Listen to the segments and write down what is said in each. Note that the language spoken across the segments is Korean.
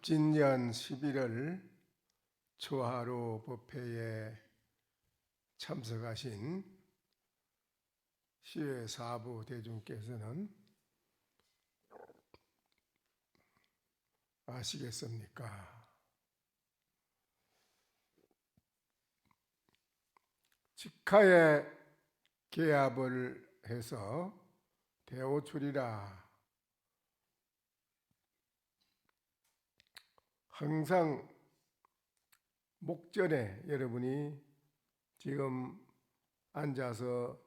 갑진년 11월 초하루 법회에 참석하신 시외 사부 대중께서는 아시겠습니까? 직하에 계합을 해서 대오출이라 항상 목전에 여러분이 지금 앉아서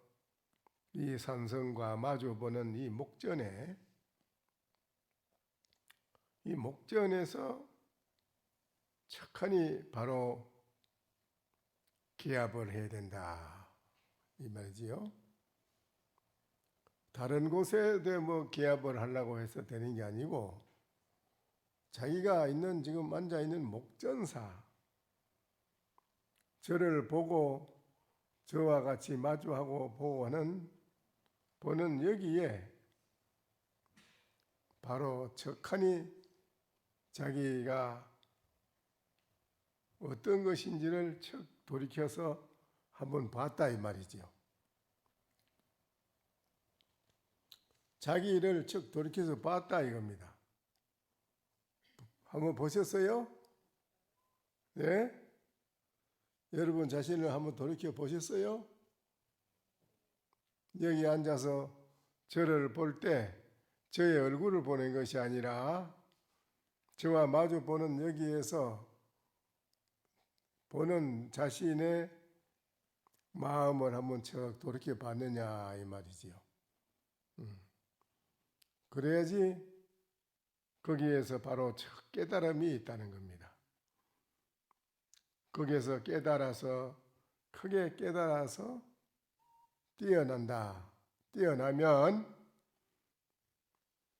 이 산성과 마주보는 이 목전에서 착하니 바로 기합을 해야 된다 이 말이지요. 다른 곳에도 뭐 기합을 하려고 해서 되는 게 아니고 자기가 있는 지금 앉아 있는 목전사 저를 보고 저와 같이 마주하고 보는 여기에 바로 척하니 자기가 어떤 것인지를 척 돌이켜서 한번 봤다 이 말이지요. 자기 일을 척 돌이켜서 봤다 이겁니다. 한번 보셨어요? 네? 여러분 자신을 한번 돌이켜 보셨어요? 여기 앉아서 저를 볼 때 저의 얼굴을 보는 것이 아니라 저와 마주 보는 여기에서 보는 자신의 마음을 한번 척 돌이켜 봤느냐 이 말이지요. 그래야지 거기에서 바로 첫 깨달음이 있다는 겁니다. 거기에서 깨달아서 크게 깨달아서 뛰어난다. 뛰어나면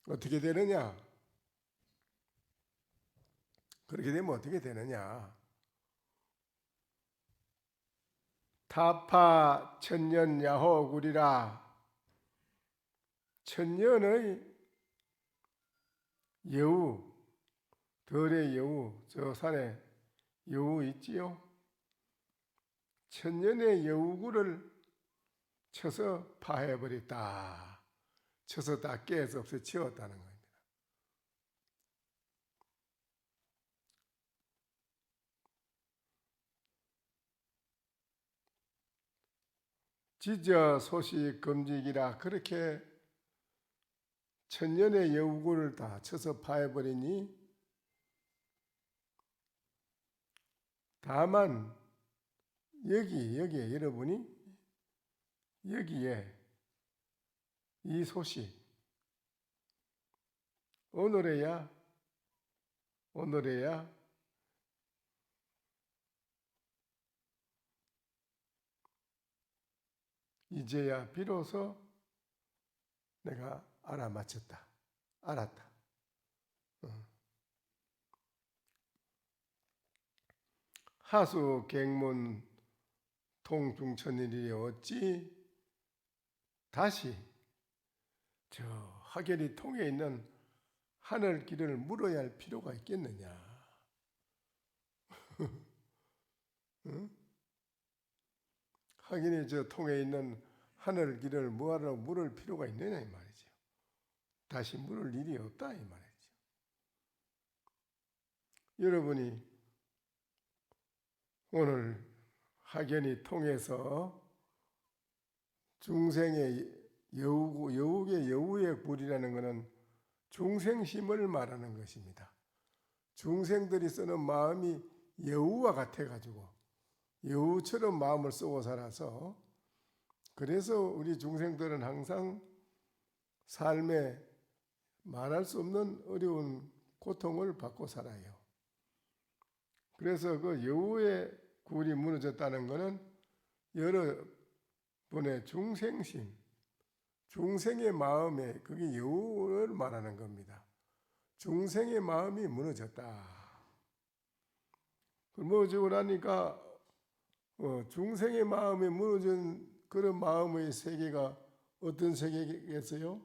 어떻게 되느냐? 그렇게 되면 어떻게 되느냐? 타파 천년 야호구리라. 천년의 여우, 덜의 여우, 저 산에 여우 있지요? 천년의 여우구를 쳐서 파해버렸다. 쳐서 다 깨서 없애치웠다는 겁니다. 지저 소식 금직이라 그렇게 천년의 여우구를 다 쳐서 파해버리니 다만 여기에 여러분이 여기에 이 소식 오늘에야 이제야 비로소 내가 알았다. 하수 갱문 통중천일이 어찌 다시 저 하계리 통에 있는 하늘길을 물어야 할 필요가 있겠느냐? 응? 하계리 저 통에 있는 하늘길을 뭐하러 물을 필요가 있느냐 이 말이죠. 다시 물을 일이 없다 이 말이죠. 여러분이 오늘 하계리 통해서 중생의 여우의 굴이라는 것은 중생심을 말하는 것입니다. 중생들이 쓰는 마음이 여우와 같아가지고 여우처럼 마음을 쓰고 살아서 그래서 우리 중생들은 항상 삶에 말할 수 없는 어려운 고통을 받고 살아요. 그래서 그 여우의 굴이 무너졌다는 것은 여러분의 중생심, 중생의 마음에 그게 여우를 말하는 겁니다. 중생의 마음이 무너졌다. 무너지고 나니까 중생의 마음이 무너진 그런 마음의 세계가 어떤 세계겠어요?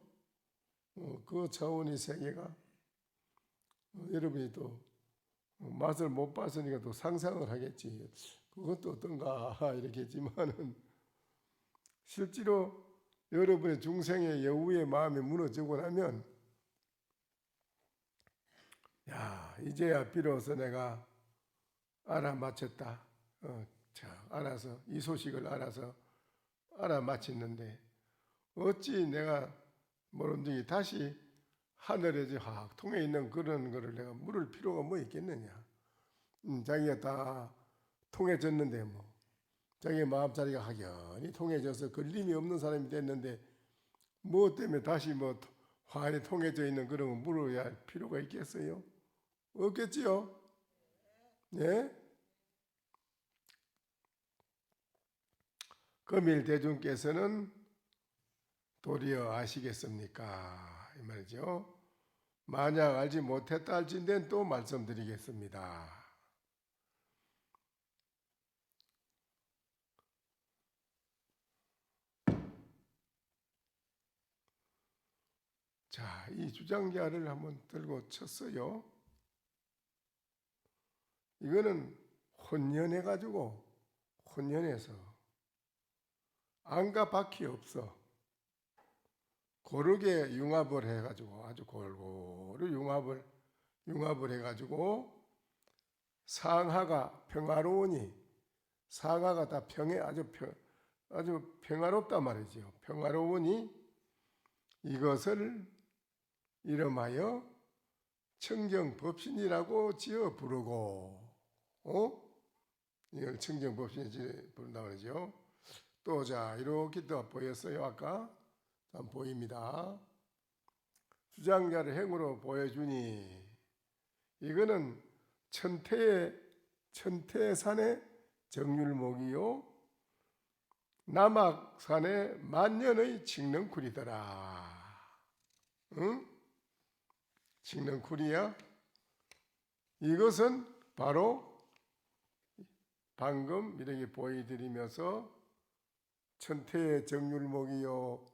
그 차원의 세계가 여러분이 또 맛을 못 봤으니까 또 상상을 하겠지. 그것도 어떤가 이렇게 했지만은 실제로 여러분의 중생의 여우의 마음이 무너지고 나면 야 이제야 비로소 내가 알아맞혔다. 자 알아서 이 소식을 알아서 알아맞혔는데 어찌 내가 모름지기 다시 하늘에 확 통해 있는 그런 거를 내가 물을 필요가 뭐 있겠느냐. 자기가 다 통해졌는데 뭐 자기의 마음자리가 확연히 통해져서 걸림이 없는 사람이 됐는데 무엇 때문에 다시 뭐 환히 통해져 있는 그런 거 물어야 할 필요가 있겠어요? 없겠지요? 예? 금일 대중께서는 도리어 아시겠습니까? 이 말이죠. 만약 알지 못했다 할진대는 또 말씀드리겠습니다. 자, 이 주장자를 한번 들고 쳤어요. 이거는 혼연해서 안과 밖이 없어. 고르게 융합을 해가지고 아주 골고루 융합을 해가지고 상하가 평화로우니 상하가 다 아주 평화롭단 말이죠. 평화로우니 이것을 이름하여 청정법신이라고 지어 부르고, 이걸 청정법신이 부른다고 그러죠. 또 자 이렇게 또 보였어요. 아까 보입니다. 주장자를 행으로 보여주니 이거는 천태산의 정율목이요 남악산의 만년의 칙릉쿨이더라. 응? 칙릉쿨이야? 이것은 바로 방금 이렇게 보여드리면서 천태의 정율목이요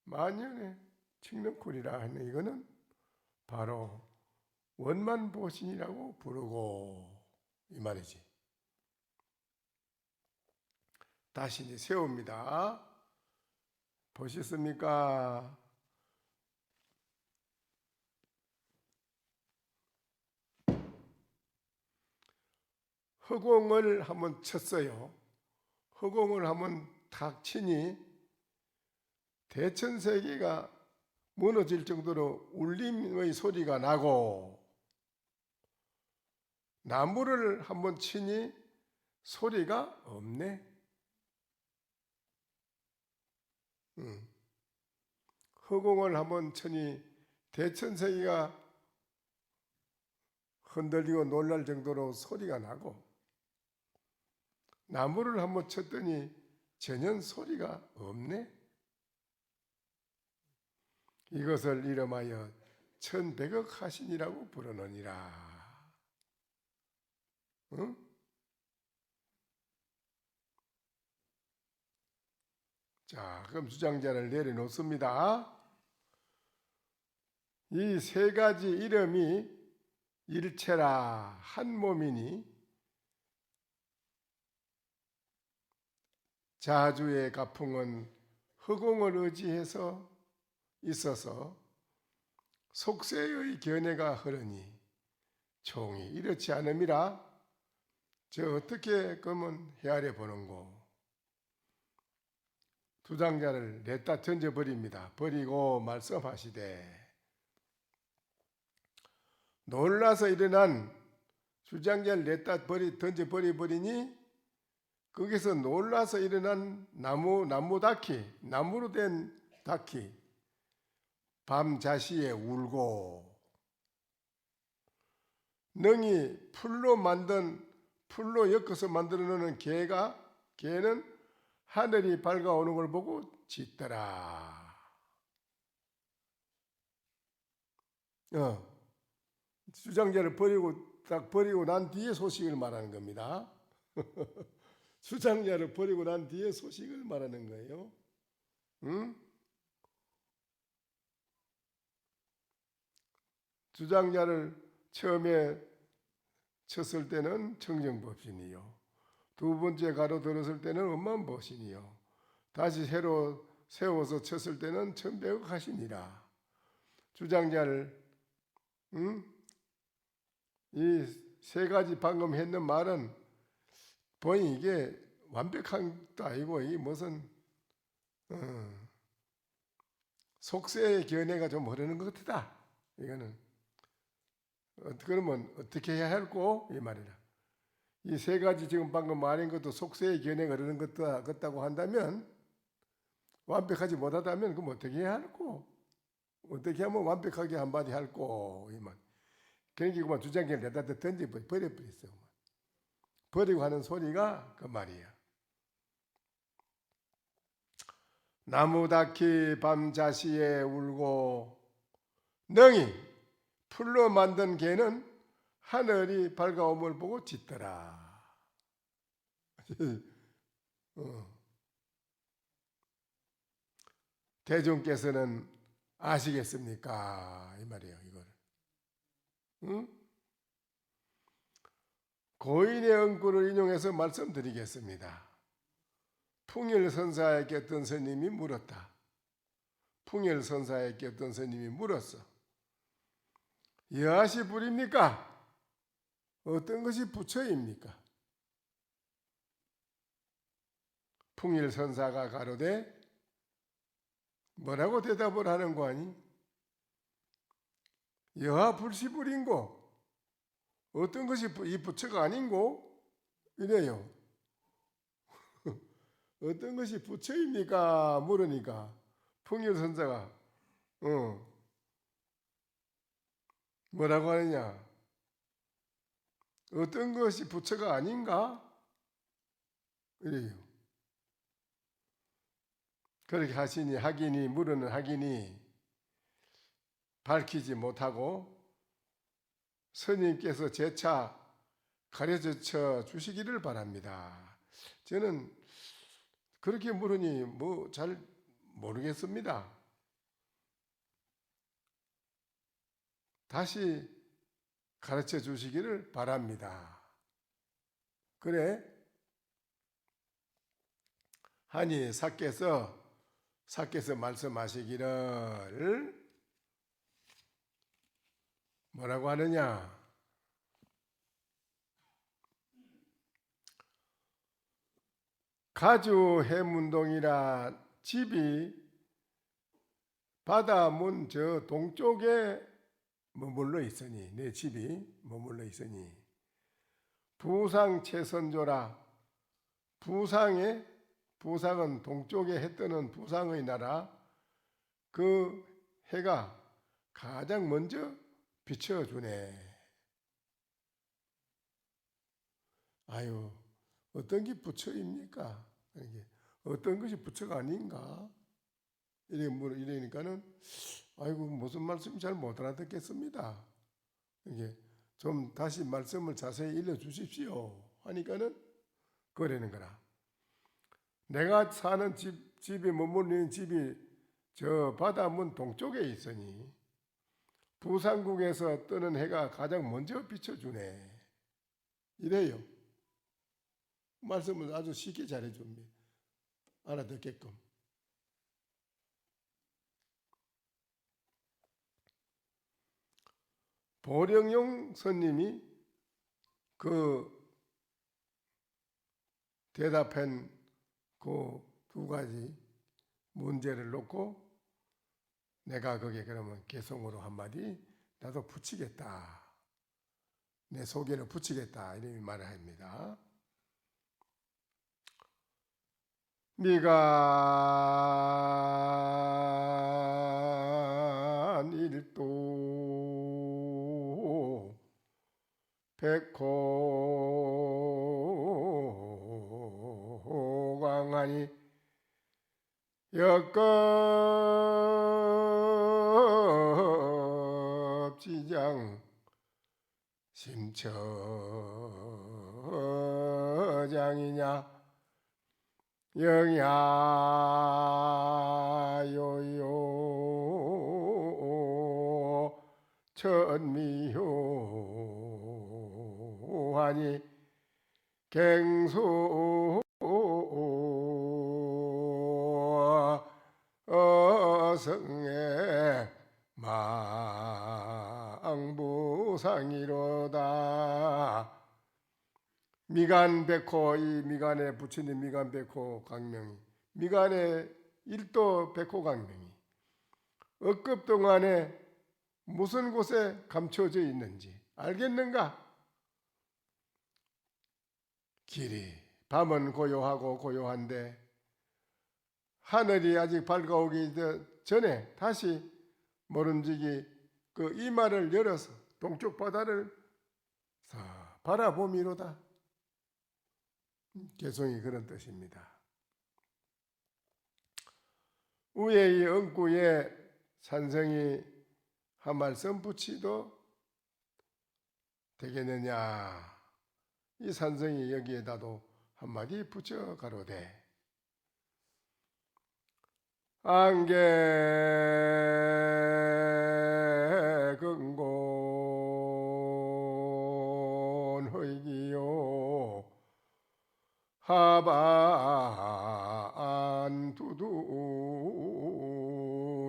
만년의 칙릉쿨이라 하는 이거는 바로 원만보신이라고 부르고 이 말이지. 다시 이제 세웁니다. 보셨습니까? 허공을 한번 쳤어요. 허공을 한번 탁 치니 대천세계가 무너질 정도로 울림의 소리가 나고 나무를 한번 치니 소리가 없네. 허공을 한번 치니 대천세계가 흔들리고 놀랄 정도로 소리가 나고 나무를 한번 쳤더니 전혀 소리가 없네. 이것을 이름하여 천백억 하신이라고 부르느니라. 응? 자, 그럼 주장자를 내려놓습니다. 이 세 가지 이름이 일체라 한 몸이니 자주의 가풍은 허공을 의지해서 있어서 속세의 견해가 흐르니 총이 이렇지 않음이라. 저 어떻게 그러면 헤아려 보는고. 주장자를 냈다 던져버립니다. 버리고 말씀하시되 놀라서 일어난 주장자를 냈다 던져버리니 거기서 놀라서 일어난 나무 다키, 나무로 된 다키 밤자시에 울고 능이 풀로 엮어서 만들어 놓는 개는 하늘이 밝아오는 걸 보고 짖더라. 주장자를 버리고 난 뒤에 소식을 말하는 겁니다. 주장자를 버리고 난 뒤에 소식을 말하는 거예요. 응? 주장자를 처음에 쳤을 때는 청정법신이요. 두 번째 가로들었을 때는 엄만법신이요. 다시 새로 세워서 쳤을 때는 천백억하시니라. 주장자를 이 세 가지 방금 했는 말은 보니 이게 완벽한 것도 아니고 이 무슨 속세의 견해가 좀 흐르는 것 같다. 이거는 그러면 어떻게 해야 할꼬 이 말이라. 이 세 가지 지금 방금 말한 것도 속세의 견해가 흐르는 것 같다고 한다면 완벽하지 못하다면 그럼 어떻게 해야 할꼬? 어떻게 하면 완벽하게 한마디 할꼬 이 말. 그러니까 그만 주장기를 내다 던져 버려버렸어. 버리고 하는 소리가 그 말이야. 나무다키 밤자시에 울고 능히 풀로 만든 개는 하늘이 밝아옴을 보고 짖더라. 대중께서는 아시겠습니까? 이 말이에요. 이걸. 고인의 은구를 인용해서 말씀드리겠습니다. 풍일선사에게 어떤 스님이 물었다. 풍일선사에게 어떤 스님이 물었어. 여하시 불입니까? 어떤 것이 부처입니까? 풍일선사가 가로되 뭐라고 대답을 하는 거 아니? 여하 불시불인고 어떤 것이 이 부처가 아닌고? 이래요. 어떤 것이 부처입니까? 물으니까 풍일선사가 뭐라고 하느냐? 어떤 것이 부처가 아닌가? 이래요. 그렇게 하시니 하기니 물으는 하기니 밝히지 못하고 스님께서 재차 가르쳐 주시기를 바랍니다. 저는 그렇게 물으니 뭐 잘 모르겠습니다. 다시 가르쳐 주시기를 바랍니다. 그래 하니 사께서 말씀하시기를 뭐라고 하느냐? 가주 해문동이라 집이 바다 문 저 동쪽에 머물러 있으니 내 집이 머물러 있으니 부상 최선조라 부상은 동쪽에 해 뜨는 부상의 나라 그 해가 가장 먼저 비춰주네. 아유 어떤 게 부처입니까? 어떤 것이 부처가 아닌가? 이러니까는 아이고 무슨 말씀인지 잘 못 알아듣겠습니다. 이게 좀 다시 말씀을 자세히 일러주십시오 하니까는 그러는 거라. 내가 사는 집이 머무르는 집이 저 바다문 동쪽에 있으니 부산국에서 뜨는 해가 가장 먼저 비춰주네. 이래요. 말씀을 아주 쉽게 잘해줍니다. 알아듣게끔. 보령용 스님이 그 대답한 그 두 가지 문제를 놓고 내가 거기에 그러면 개성으로 한마디 나도 붙이겠다. 내 소개를 붙이겠다. 이런 말을 합니다. 미간 일도 백호광하니 역겁지장 심처장이냐 영야요요 천미효하니 갱소 어성의 망부상이로다. 미간백호, 이 미간에 부처님 미간백호 강명이, 미간에 일도 백호 강명이 억급 동안에 무슨 곳에 감춰져 있는지 알겠는가? 길이 밤은 고요하고 고요한데 하늘이 아직 밝아오기 전에 다시 모름지기 그 이마를 열어서 동쪽 바다를 바라보미로다. 개송이 그런 뜻입니다. 우에이 엉구에 산성이 한 말씀 붙이도 되겠느냐. 이 산성이 여기에다도 한마디 붙여 가로되 안개 근곤 허이기요 하반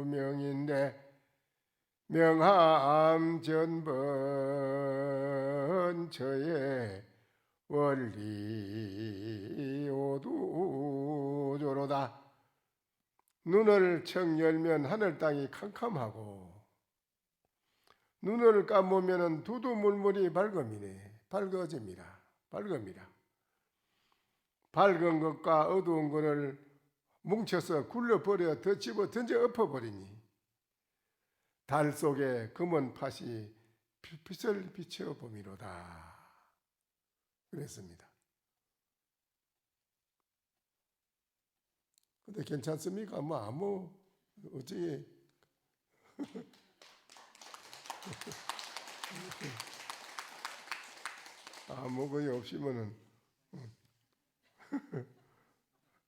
두두명인데 명함 전번처에 원리 오두조로다. 눈을 청 열면 하늘 땅이 캄캄하고 눈을 감으면 두두물물이 밝음이네. 밝아집니다. 밝음이라. 밝은 것과 어두운 것을 뭉쳐서 굴려버려 더 집어 던져 엎어버리니 달 속에 검은 팥이 빛을 비춰보미로다. 그랬습니다. 근데 괜찮습니까? 아무 어찌 아무 거의 없으면은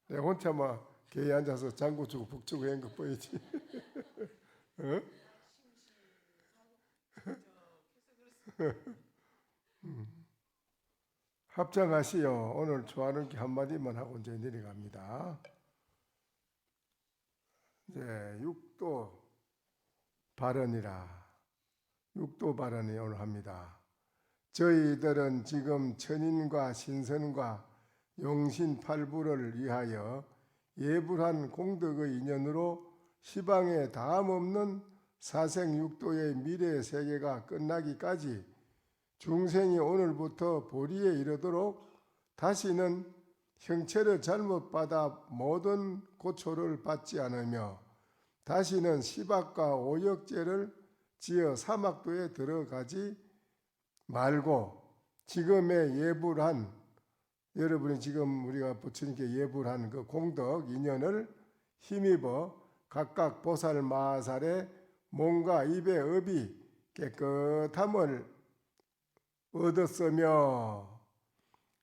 내가 혼자 막 개에 앉아서 장구 주고 북 주고 한거 보이지. 어? 합장하시오. 오늘 좋아하는 게 한마디만 하고 이제 내려갑니다. 이제 육도 발언이라. 육도 발언이 오늘 합니다. 저희들은 지금 천인과 신선과 용신팔부를 위하여 예불한 공덕의 인연으로 시방에 다함없는 사생육도의 미래 세계가 끝나기까지 중생이 오늘부터 보리에 이르도록 다시는 형체를 잘못받아 모든 고초를 받지 않으며 다시는 시박과 오역죄를 지어 사막도에 들어가지 말고 지금의 예불한 여러분이 지금 우리가 부처님께 예불한 그 공덕 인연을 힘입어 각각 보살 마살의 몸과 입의 업이 깨끗함을 얻었으며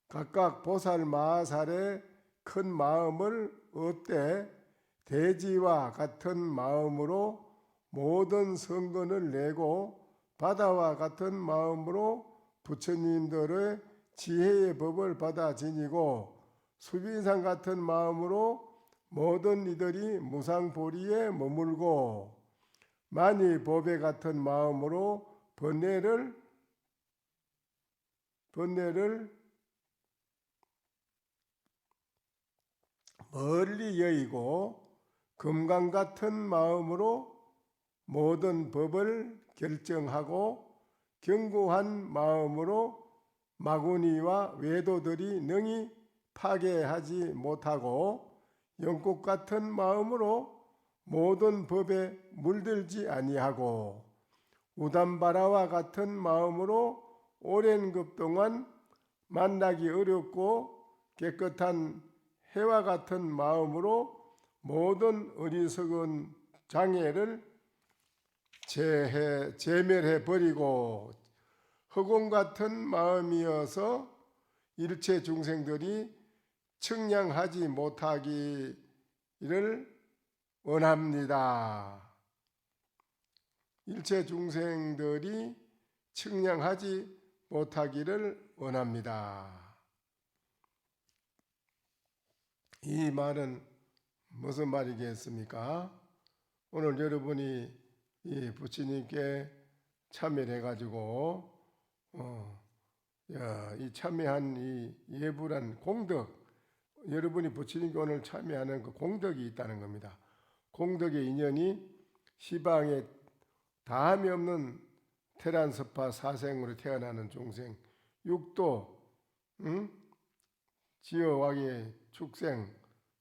각각 보살 마살의 큰 마음을 얻되 대지와 같은 마음으로 모든 성근을 내고 바다와 같은 마음으로 부처님들의 지혜의 법을 받아 지니고 수빈산 같은 마음으로 모든 이들이 무상보리에 머물고 만이 보배 같은 마음으로 번뇌를 멀리 여의고 금강 같은 마음으로 모든 법을 결정하고 견고한 마음으로 마구니와 외도들이 능히 파괴하지 못하고 영꽃 같은 마음으로 모든 법에 물들지 아니하고 우담바라와 같은 마음으로 오랜 급 동안 만나기 어렵고 깨끗한 해와 같은 마음으로 모든 어리석은 장애를 제멸해 버리고 허공 같은 마음이어서 일체 중생들이 측량하지 못하기를 원합니다. 일체 중생들이 측량하지 못하기를 원합니다. 이 말은 무슨 말이겠습니까? 오늘 여러분이 이 부처님께 참여를 해가지고 이 참여한 이 예불한 공덕, 여러분이 부처님께 오늘 참여하는 그 공덕이 있다는 겁니다. 공덕의 인연이 시방에 다함이 없는 테란스파 사생으로 태어나는 중생, 육도, 지어와의 축생,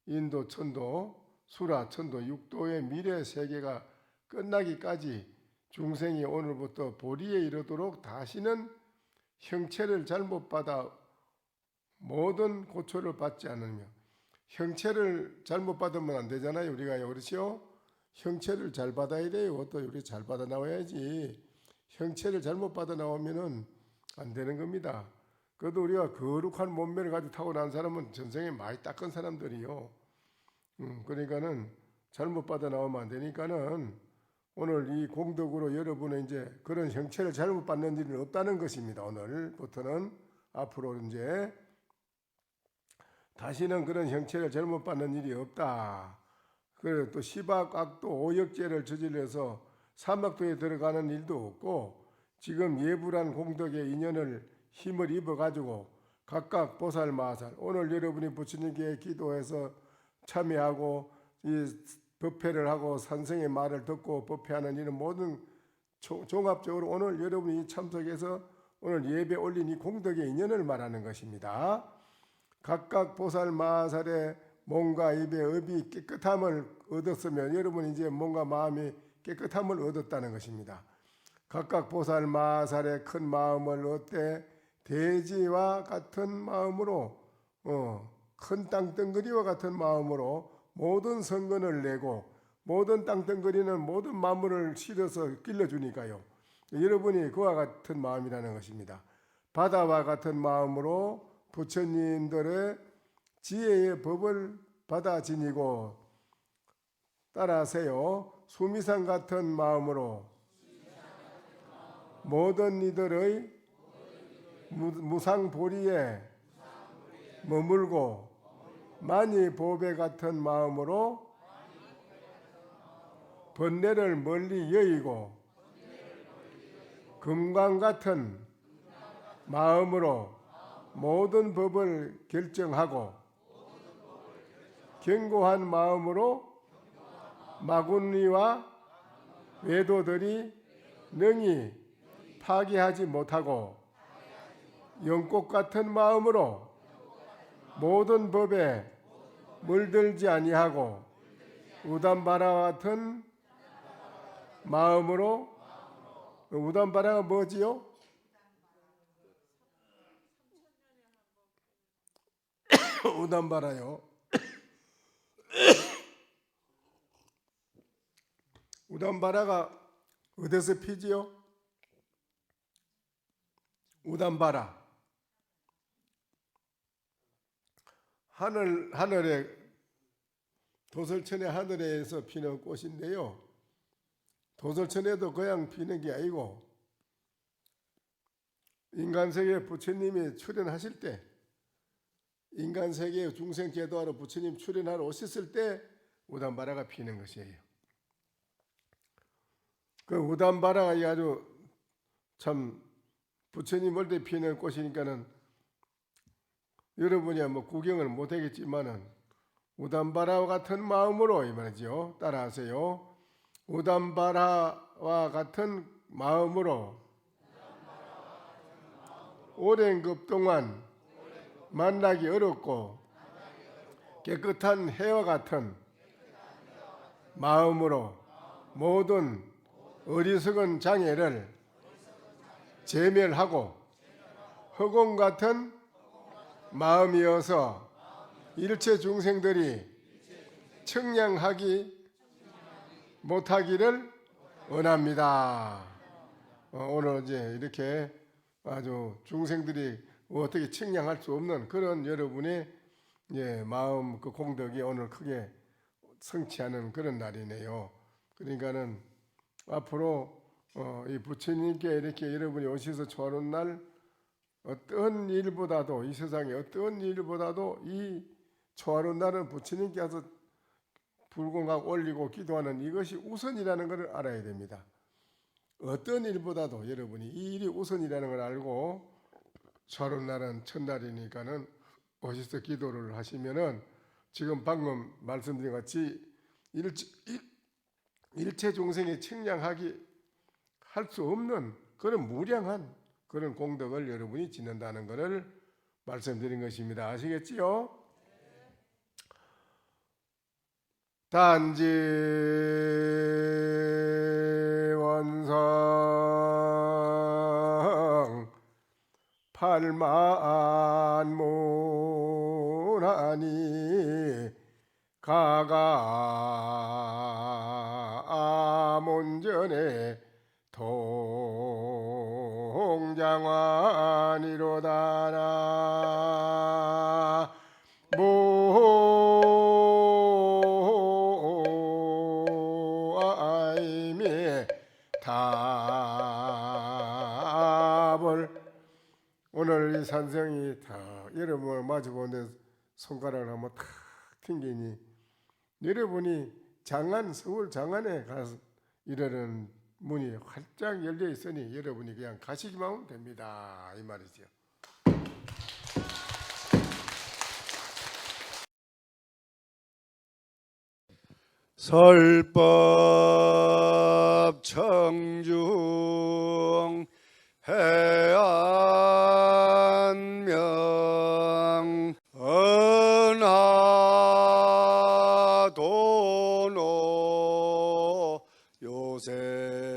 인도 천도, 수라 천도, 육도의 미래 세계가 끝나기까지 중생이 오늘부터 보리에 이르도록 다시는 형체를 잘못 받아 모든 고초를 받지 않으며, 형체를 잘못 받으면 안 되잖아요. 우리가 그렇죠? 형체를 잘 받아야 돼요. 또 우리 잘 받아 나와야지. 형체를 잘못 받아 나오면은 안 되는 겁니다. 그래도 우리가 거룩한 몸매를 가지고 타고난 사람은 전생에 많이 닦은 사람들이요. 그러니까는 잘못 받아 나오면 안 되니까는 오늘 이 공덕으로 여러분의 이제 그런 형체를 잘못 받는 일은 없다는 것입니다. 오늘부터는 앞으로 이제 다시는 그런 형체를 잘못 받는 일이 없다. 그리고 또 시박악도 오역죄를 저질러서 사막도에 들어가는 일도 없고, 지금 예불한 공덕의 인연을 힘을 입어가지고 각각 보살마살, 오늘 여러분이 부처님께 기도해서 참여하고 이 법회를 하고 산성의 말을 듣고 법회하는 이런 모든 종합적으로 오늘 여러분이 참석해서 오늘 예배 올린 이 공덕의 인연을 말하는 것입니다. 각각 보살마살의 몸과 입의 업이 깨끗함을 얻었으면 여러분 이제 몸과 마음이 깨끗함을 얻었다는 것입니다. 각각 보살마살의 큰 마음을 얻되 대지와 같은 마음으로 큰 땅덩어리와 같은 마음으로 모든 성근을 내고 모든 땅덩어리는 모든 만물을 실어서 길러주니까요. 여러분이 그와 같은 마음이라는 것입니다. 바다와 같은 마음으로 부처님들의 지혜의 법을 받아 지니고 따라하세요. 수미산 같은 마음으로 모든 이들의 무상보리에 머물고 만이보배 같은 마음으로 번뇌를 멀리 여의고 금강 같은 마음으로 모든 법을 결정하고 견고한 마음으로 마군리와 외도들이 능히 파괴하지 못하고 연꽃 같은 마음으로 모든 법에 물들지 아니하고 우담바라 같은 마음으로, 우담바라가 뭐지요? 우담바라요. 우담바라가 어디서 피지요? 우담바라. 하늘에 도설천의 하늘에서 피는 꽃인데요. 도설천에도 그냥 피는 게 아니고 인간세계에 부처님이 출연하실 때, 인간세계에 중생제도하러 부처님 출연하러 오셨을 때 우담바라가 피는 것이에요. 그 우담바라가 아주 참 부처님 올 때 피는 꽃이니까는 여러분이 뭐 구경을 못 하겠지만은 우담바라와 같은 마음으로 이 말이죠. 따라하세요. 우담바라와 같은 마음으로 오랜 급 동안 만나기 어렵고 깨끗한 해와 같은 마음으로 모든 어리석은 장애를 제멸하고 허공 같은 마음이어서 일체 중생들이 측량하기 못하기를 원합니다. 오늘 이제 이렇게 아주 중생들이 어떻게 측량할 수 없는 그런 여러분의 마음 그 공덕이 오늘 크게 성취하는 그런 날이네요. 그러니까는 앞으로 이 부처님께 이렇게 여러분이 오셔서 초하는 날 어떤 일보다도 이 세상에 어떤 일보다도 이 초하는 날은 부처님께서 불공강 올리고 기도하는 이것이 우선이라는 것을 알아야 됩니다. 어떤 일보다도 여러분이 이 일이 우선이라는 걸 알고 초하는 날은 첫날이니까는 오셔서 기도를 하시면은 지금 방금 말씀드린 같이 일체 종생의 측량하기 할 수 없는 그런 무량한 그런 공덕을 여러분이 짓는다는 것을 말씀드린 것입니다. 아시겠지요? 단지 원성 팔만문하니 가가문전에 동장환이로다나 모아임의 답을 오늘 이 산성이 다 여러분을 마주보는데 손가락을 한번 탁 튕기니 여러분이 장안 서울 장안에 가서 이러는 문이 활짝 열려 있으니 여러분이 그냥 가시기만 하면 됩니다. 이 말이죠. 설법 청중 해안명 은하도노 요생사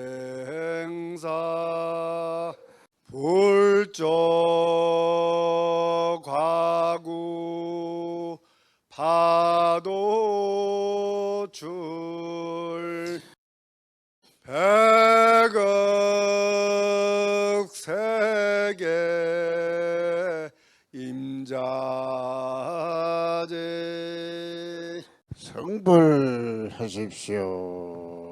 불조 과구 파도줄 백억 세계 임자제 성불하십시오.